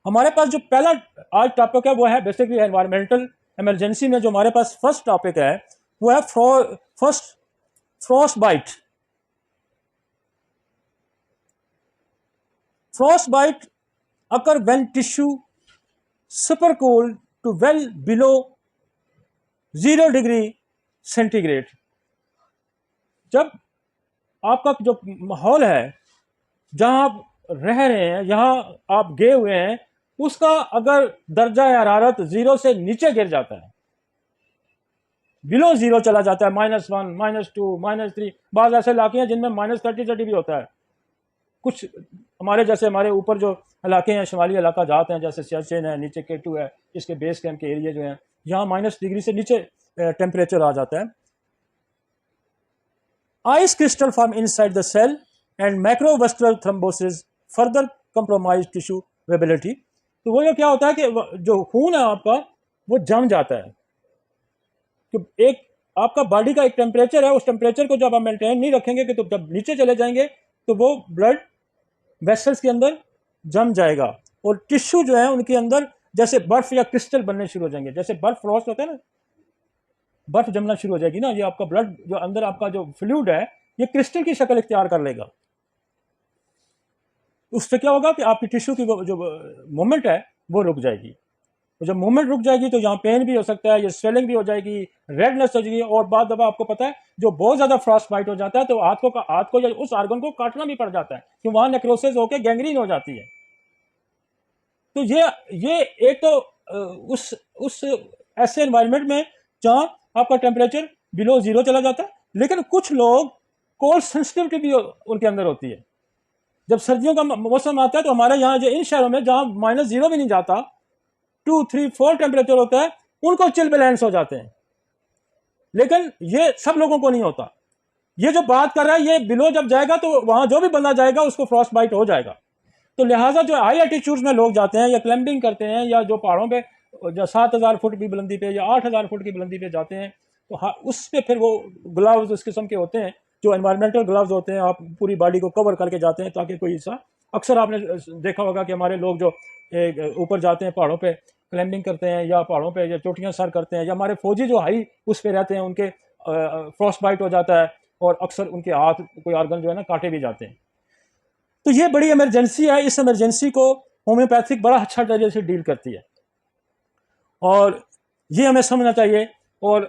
हमारे पास जो पहला आज टॉपिक है वो है बेसिकली एनवायरमेंटल इमरजेंसी में जो हमारे पास फर्स्ट टॉपिक है वो है frostbite. Frostbite occur when tissue super cooled to well below 0 degree centigrade. जब आपका जो माहौल है जहां आप रह रहे हैं, जहां आप गए हुए हैं, उसका अगर दर्जा हरारत 0 से नीचे गिर जाता है, बिलो 0 चला जाता है, -1, -2, -3, बाद ऐसे इलाके हैं जिनमें -30 भी होता है। कुछ हमारे जैसे हमारे ऊपर जो इलाके हैं, शुमाली इलाका जाते हैं, जैसे सियाचिन है, नीचे K2 है, इसके बेस कैंप के एरिया जो हैं, यहाँ -डिग्री से नीचे टेम्परेचर आ जाता है। Ice crystal form inside the cell and macrovascular thrombosis further compromise tissue viability. तो वो क्या होता है कि जो खून है आपका वो जम जाता है, कि एक आपका बॉडी का एक टेम्परेचर है, उस टेम्परेचर को जब आप मेंटेन नहीं रखेंगे कि तो जब नीचे चले जाएंगे तो वो ब्लड वेसल्स के अंदर जम जाएगा और टिश्यू जो है उनके अंदर जैसे बर्फ या क्रिस्टल बनने शुरू हो जाएंगे। जैसे बर्फ फ्रॉस्ट होता है ना, बर्फ जमना शुरू हो जाएगी ना, ये आपका ब्लड जो अंदर आपका जो फ्लूइड है ये क्रिस्टल की शक्ल इख्तियार कर लेगा। उससे क्या होगा कि आपकी टिश्यू की जो मूवमेंट है वो रुक जाएगी। तो जब मूवमेंट रुक जाएगी तो यहाँ पेन भी हो सकता है, ये स्वेलिंग भी हो जाएगी, रेडनेस हो जाएगी, और बाद दफा आपको पता है जो बहुत ज्यादा फ्रॉस्ट बाइट हो जाता है तो हाथ को या उस आर्गन को काटना भी पड़ जाता है कि वहां नेक्रोसिस होकर गैंग्रीन हो जाती है। तो ये एक तो उस ऐसे एनवायरनमेंट में जहां आपका टेम्परेचर बिलो 0 चला जाता है। लेकिन कुछ लोग कोल्ड सेंसिटिविटी भी उनके अंदर होती है। जब सर्दियों का मौसम आता है तो हमारे यहाँ जो इन शहरों में जहां -0 भी नहीं जाता, 2, 3, 4 टेम्परेचर होता है, उनको चिल बैलेंस हो जाते हैं। लेकिन ये सब लोगों को नहीं होता। ये जो बात कर रहा है ये बिलो जब जाएगा तो वहां जो भी बंदा जाएगा उसको फ्रॉस्ट बाइट हो जाएगा। तो लिहाजा जो हाई एल्टीट्यूड में लोग जाते हैं या क्लाइंबिंग करते हैं या जो पहाड़ों पे जो 7000 फुट की बुलंदी पे या 8000 फुट की बुलंदी पे जाते हैं तो उस पे फिर वो ग्लव्स उस किस्म के होते हैं जो एनवायरमेंटल ग्लव्स होते हैं, आप पूरी बॉडी को कवर करके जाते हैं ताकि कोई हिस्सा, अक्सर आपने देखा होगा कि हमारे लोग जो ऊपर जाते हैं पहाड़ों पे क्लाइंबिंग करते हैं या पहाड़ों पे या चोटियां सर करते हैं, या हमारे फौजी जो हाई उस पे रहते हैं उनके फ्रॉस्ट बाइट हो जाता है और अक्सर उनके हाथ कोई ऑर्गन जो है ना काटे भी जाते हैं। तो ये बड़ी इमरजेंसी है। इस इमरजेंसी को होम्योपैथिक बड़ा अच्छा तरीके से डील करती है और ये हमें समझना चाहिए। और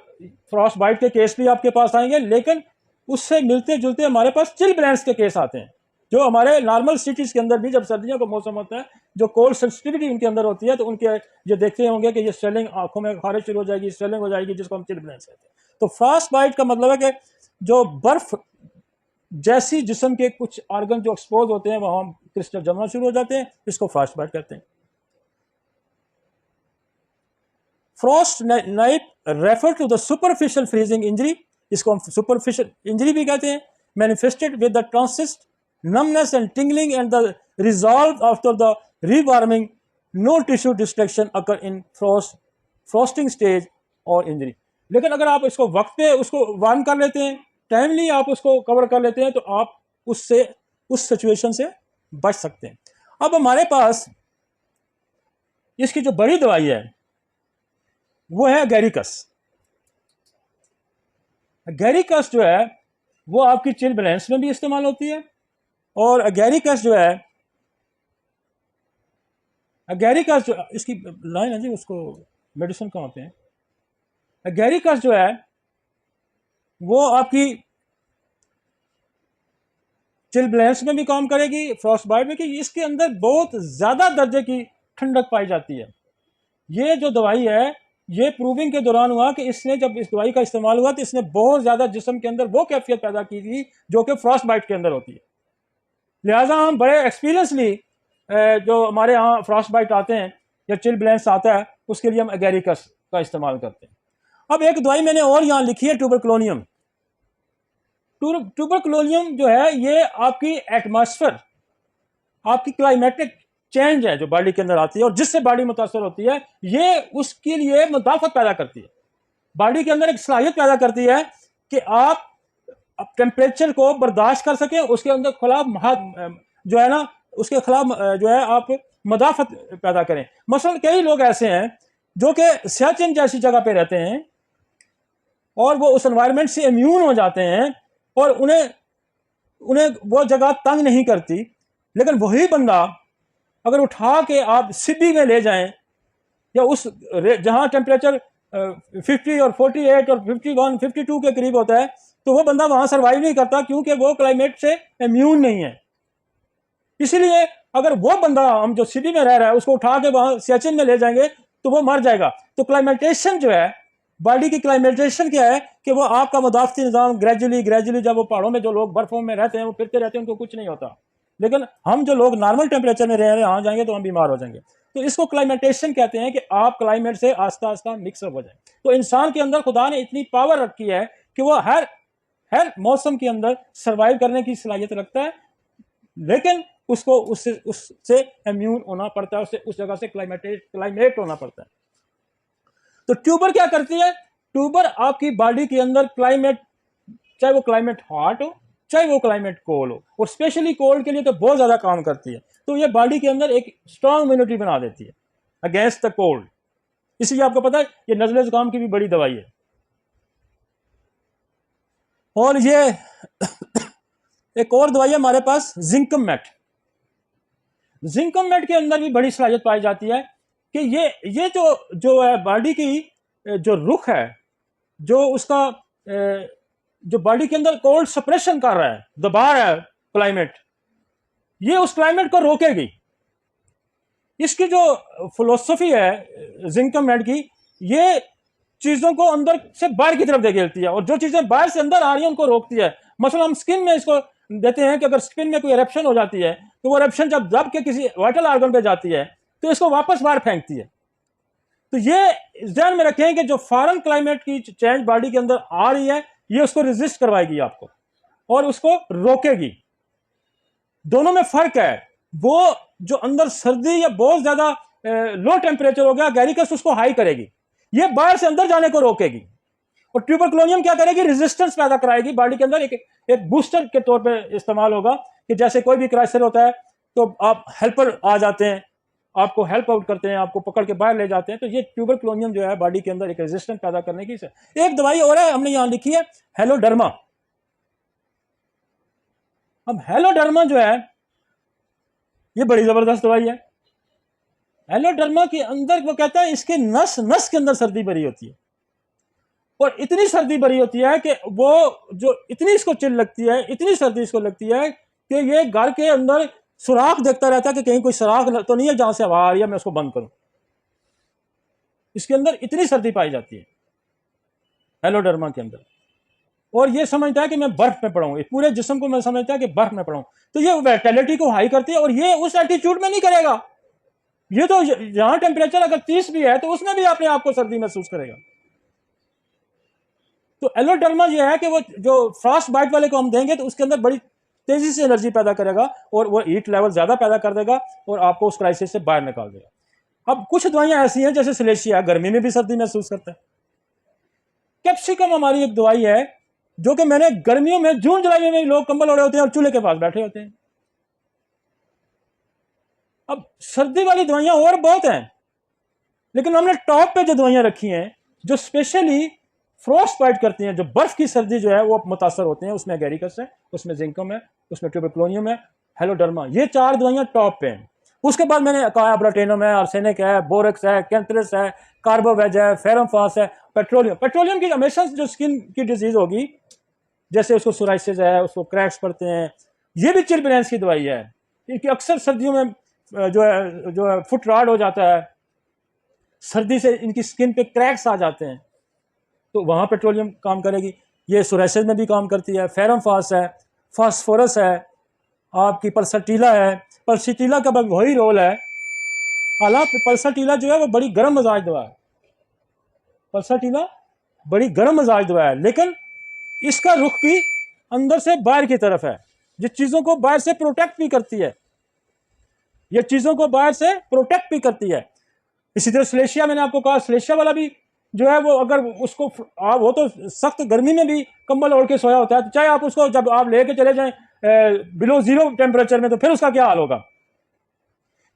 फ्रॉस्ट बाइट के केस भी आपके पास आएंगे, लेकिन उससे मिलते जुलते हमारे पास चिल ब्लैंक्स के केस आते हैं जो हमारे नॉर्मल सिटीज के अंदर भी जब सर्दियों का मौसम होता है जो कोल्ड सेंसिटिविटी उनके अंदर होती है तो उनके जो देखते होंगे कि ये स्वेलिंग, आंखों में खारिश शुरू हो जाएगी, स्वेलिंग हो जाएगी, जिसको हम चिल ब्लैंक्स कहते हैं। तो फ्रॉस्ट बाइट का मतलब है कि जो बर्फ जैसी जिस्म के कुछ ऑर्गन जो एक्सपोज होते हैं वहां क्रिस्टल जमना शुरू हो जाते हैं, इसको फ्रॉस्ट बाइट कहते हैं। Frostnip refer to the superficial freezing injury, इसको हम सुपरफिशियल इंजरी भी कहते हैं, manifested with the transient numbness and tingling and the resolve after the rewarming. No tissue destruction occur in frosting stage or injury. लेकिन अगर आप इसको वक्त पे उसको वार्म कर लेते हैं, टाइमली आप उसको कवर कर लेते हैं तो आप उससे उस सिचुएशन से बच सकते हैं। अब हमारे पास इसकी जो बड़ी दवाई है वो है गैरिकस। गैरिकस जो है वो आपकी चिल बैलेंस में भी इस्तेमाल होती है और गैरिकस जो है, गैरिकस जो इसकी लाइन है जी, उसको मेडिसिन कहाँ पे है। गैरिकस जो है वो आपकी चिल बैलेंस में भी काम करेगी, फ्रॉस्ट बाइट में, कि इसके अंदर बहुत ज्यादा दर्जे की ठंडक पाई जाती है। ये जो दवाई है ये प्रूविंग के दौरान हुआ कि इसने जब इस दवाई का इस्तेमाल हुआ तो इसने बहुत ज्यादा जिस्म के अंदर वो कैफियत पैदा की थी जो कि फ्रॉस्ट बाइट के अंदर होती है। लिहाजा हम बड़े एक्सपीरियंसली जो हमारे यहाँ फ्रॉस्ट बाइट आते हैं या चिल ब्लैंक्स आता है उसके लिए हम एगेरिकस का इस्तेमाल करते हैं। अब एक दवाई मैंने और यहाँ लिखी है ट्यूबरक्लोनियम। ट्यूबरक्लोनियम जो है ये आपकी एटमॉस्फेयर, आपकी क्लाइमेटिक चेंज है जो बॉडी के अंदर आती है और जिससे बॉडी मुतासर होती है, ये उसके लिए मुदाफत पैदा करती है, बॉडी के अंदर एक सलाहियत पैदा करती है कि आप टेम्परेचर को बर्दाश्त कर सकें, उसके अंदर खिलाफ जो है ना उसके खिलाफ जो है आप मदाफत पैदा करें। मसलन कई लोग ऐसे हैं जो कि सियाचिन जैसी जगह पे रहते हैं और वो उस एनवायरनमेंट से इम्यून हो जाते हैं और उन्हें वो जगह तंग नहीं करती, लेकिन वही बंदा अगर उठा के आप सिबी में ले जाएं या उस जहां टेम्परेचर 50 और 48 और 51 52 के करीब होता है, तो वो बंदा वहां सर्वाइव नहीं करता क्योंकि वो क्लाइमेट से इम्यून नहीं है। इसीलिए अगर वो बंदा हम जो सिटी में रह रहा है उसको उठा के वहां सियाचिन में ले जाएंगे तो वो मर जाएगा। तो क्लाइमेटेशन जो है, बॉडी की क्लाइमेटेशन क्या है कि वो आपका मुदाफती निज़ाम ग्रेजुअली जब वो पहाड़ों में जो लोग बर्फों में रहते हैं वो फिरते रहते हैं उनको कुछ नहीं होता, लेकिन हम जो लोग नॉर्मल टेम्परेचर में रह रहे हैं वहां जाएंगे तो हम बीमार हो जाएंगे। तो इसको क्लाइमेटेशन कहते हैं कि आप क्लाइमेट से आस्ता आस्ता मिक्सअप हो जाए। तो इंसान के अंदर खुदा ने इतनी पावर रखी है कि वो हर मौसम के अंदर सर्वाइव करने की सलाहियत रखता है, लेकिन उसको उससे इम्यून होना पड़ता है, उससे उस जगह से क्लाइमेट होना पड़ता है। तो ट्यूबर क्या करती है? ट्यूबर आपकी बॉडी के अंदर क्लाइमेट, चाहे वो क्लाइमेट हॉट हो चाहे वो क्लाइमेट कोल्ड हो, और स्पेशली कोल्ड के लिए तो बहुत ज्यादा काम करती है। तो ये बॉडी के अंदर एक स्ट्रांग इम्यूनिटी बना देती है अगेंस्ट द कोल्ड। इसलिए आपको पता है ये नज़ले ज़ुकाम की भी बड़ी दवाई है। और ये एक और दवाई है हमारे पास जिंकम मेट। जिंकम मेट के अंदर भी बड़ी सलाहियत पाई जाती है कि ये जो है बॉडी की जो रुख है, जो उसका जो बॉडी के अंदर कोल्ड सप्रेशन कर रहा है, दबा रहा है क्लाइमेट, ये उस क्लाइमेट को रोकेगी। इसकी जो फिलोसफी है जिंकम मेट की, ये चीजों को अंदर से बाहर की तरफ धकेलती है और जो चीजें बाहर से अंदर आ रही हैं उनको रोकती है। मतलब हम स्किन में इसको देते हैं कि अगर स्किन में कोई इरेप्शन हो जाती है तो वो इरेप्शन जब दब के किसी वाइटल ऑर्गन पे जाती है तो इसको वापस बाहर फेंकती है। तो ये ध्यान में रखें कि जो फॉरेन क्लाइमेट की चेंज बॉडी के अंदर आ रही है ये उसको रेजिस्ट करवाएगी आपको और उसको रोकेगी। दोनों में फर्क है। वो जो अंदर सर्दी या बहुत ज्यादा लो टेम्परेचर हो गया गैरिकस, उसको हाई करेगी, ये बाहर से अंदर जाने को रोकेगी। और ट्यूबरक्लोनियम क्या करेगी? रेजिस्टेंस पैदा कराएगी बॉडी के अंदर। एक बूस्टर के तौर पे इस्तेमाल होगा कि जैसे कोई भी क्राइसिस होता है तो आप हेल्पर आ जाते हैं, आपको हेल्प आउट करते हैं, आपको पकड़ के बाहर ले जाते हैं। तो ये ट्यूबरक्लोनियम जो है बॉडी के अंदर एक रेजिस्टेंस पैदा करने की। एक दवाई और है, हमने यहां लिखी है हेलोडर्मा। अब हेलोडर्मा जो है ये बड़ी जबरदस्त दवाई है। हेलोडर्मा के अंदर वो कहता है इसके नस के अंदर सर्दी भरी होती है और इतनी सर्दी भरी होती है कि वो जो इतनी इसको चिल लगती है, इतनी सर्दी इसको लगती है कि ये घर के अंदर सुराख देखता रहता है कि कहीं कोई सुराख तो नहीं है जहां से हवा आ रही है, मैं उसको बंद करूं। इसके अंदर इतनी सर्दी पाई जाती है हेलोडर्मा के अंदर। और ये समझता है कि मैं बर्फ में पड़ा हूं, पूरे जिस्म को मैं समझता है कि बर्फ में पड़ा हूं। तो ये वाइटैलिटी को हाई करती है और ये उस एल्टीट्यूड में नहीं करेगा। ये तो यहां टेम्परेचर अगर 30 भी है तो उसमें भी अपने आप को सर्दी महसूस करेगा। तो एलोडर्मा ये है कि वो जो फ्रॉस्ट बाइट वाले को हम देंगे तो उसके अंदर बड़ी तेजी से एनर्जी पैदा करेगा और वो हीट लेवल ज्यादा पैदा कर देगा और आपको उस क्राइसिस से बाहर निकाल देगा। अब कुछ दवाइयां ऐसी हैं जैसे सिलेशिया, गर्मी में भी सर्दी महसूस करता है। कैप्सिकम हमारी एक दवाई है जो कि मैंने गर्मियों में जून जुलाई में लोग कंबल ओढ़े होते हैं और चूल्हे के पास बैठे होते हैं। अब सर्दी वाली दवाइयां और बहुत हैं, लेकिन हमने टॉप पे जो दवाइयां रखी हैं जो स्पेशली फ्रॉस्ट बाइट करती हैं, जो बर्फ की सर्दी जो है वो मुतासर होते हैं, उसमें गैरिकस है, उसमें जिंकम है, उसमें ट्यूबरक्लोनियम है, हेलोडर्मा, ये 4 दवाइयां टॉप पे हैं। उसके बाद मैंने कहा ब्राटेनम है, आर्सेनिक है, बोरेक्स है, कैंथरस है, कार्बोवेज है, फेरमफास है, पेट्रोलियम की हमेशा जो स्किन की डिजीज होगी जैसे उसको सोराइसिस है, उसको क्रैक्स पड़ते हैं, ये भी चिलब्रेंस की दवाई है। इनकी अक्सर सर्दियों में जो है फुट रॉड हो जाता है, सर्दी से इनकी स्किन पे क्रैक्स आ जाते हैं, तो वहां पेट्रोलियम काम करेगी। ये सोराइसिस में भी काम करती है। फेरमफास है, फास्फोरस है, आपकी पल्साटीला है। पल्साटीला का वही रोल है, हालांकि पल्साटीला जो है वो बड़ी गर्म मजाज दवा है। पल्साटीला बड़ी गर्म मजाज दवा है, लेकिन इसका रुख भी अंदर से बाहर की तरफ है, ये चीजों को बाहर से प्रोटेक्ट भी करती है, ये चीजों को बाहर से प्रोटेक्ट भी करती है। इसी तरह सिलेशिया, मैंने आपको कहा सिलेशिया वाला भी जो है वो अगर उसको वो तो सख्त गर्मी में भी कंबल ओढ़ के सोया होता है, तो चाहे आप उसको जब आप लेके चले जाएं बिलो 0 टेम्परेचर में तो फिर उसका क्या हाल होगा।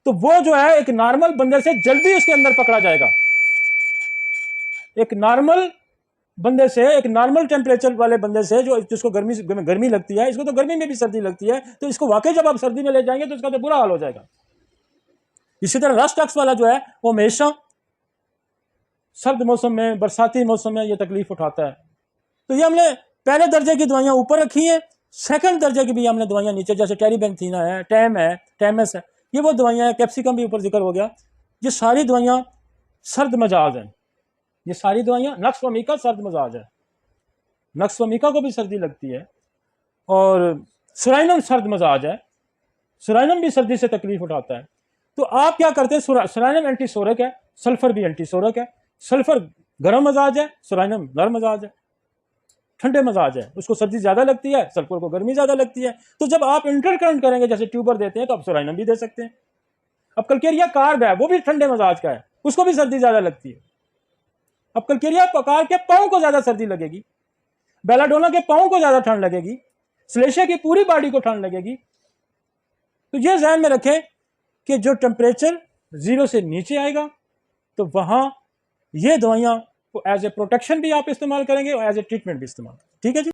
तो वो जो है एक नॉर्मल बंदे से जल्दी उसके अंदर पकड़ा जाएगा। एक नॉर्मल बंदे से, एक नॉर्मल टेम्परेचर वाले बंदे से, जो जिसको गर्मी लगती है, इसको तो गर्मी में भी सर्दी लगती है, तो इसको वाकई जब आप सर्दी में ले जाएंगे तो इसका तो बुरा हाल हो जाएगा। इसी तरह रस्ट टक्स वाला जो है वो हमेशा सर्द मौसम में, बरसाती मौसम में ये तकलीफ उठाता है। तो ये हमने पहले दर्जे की दवाइयां ऊपर रखी हैं, सेकंड दर्जे की भी हमने दवाइयां नीचे, जैसे टेरीबेंथीना है, टैम है, टैमस है, ये वो दवाइयां हैं, कैप्सिकम भी ऊपर जिक्र हो गया। ये सारी दवाइयां सर्द मजाज हैं। ये सारी दवाइयां, नक्स वमीका सर्द मजाज है, नक्स वमीका को भी सर्दी लगती है, और सुराइनम सर्द मजाज है, सुराइनम भी सर्दी से तकलीफ उठाता है। तो आप क्या करते हैं, सुराइनम एंटीसोरिक है, सल्फर भी एंटीसोरिक है। सल्फर गर्म मजाज है, सुराइनम नरम मजाज है, ठंडे मजाज है, उसको सर्दी ज्यादा लगती है, सल्फर को गर्मी ज्यादा लगती है। तो जब आप इंटरकरंट करेंगे, जैसे ट्यूबर देते हैं, तो आप सुराइनम भी दे सकते हैं। अब कलकेरिया कार्ब है, वो भी ठंडे मजाज का है, उसको भी सर्दी ज्यादा लगती है। अब कलकेरिया कार्ब के पाँव को ज्यादा सर्दी लगेगी, बेलाडोना के पाँव को ज्यादा ठंड लगेगी, स्लेशिया की पूरी बॉडी को ठंड लगेगी। तो ये ध्यान में रखें कि जो टेम्परेचर 0 से नीचे आएगा तो वहां ये दवाइयां को एज ए प्रोटेक्शन भी आप इस्तेमाल करेंगे और एज ए ट्रीटमेंट भी इस्तेमाल, ठीक है जी।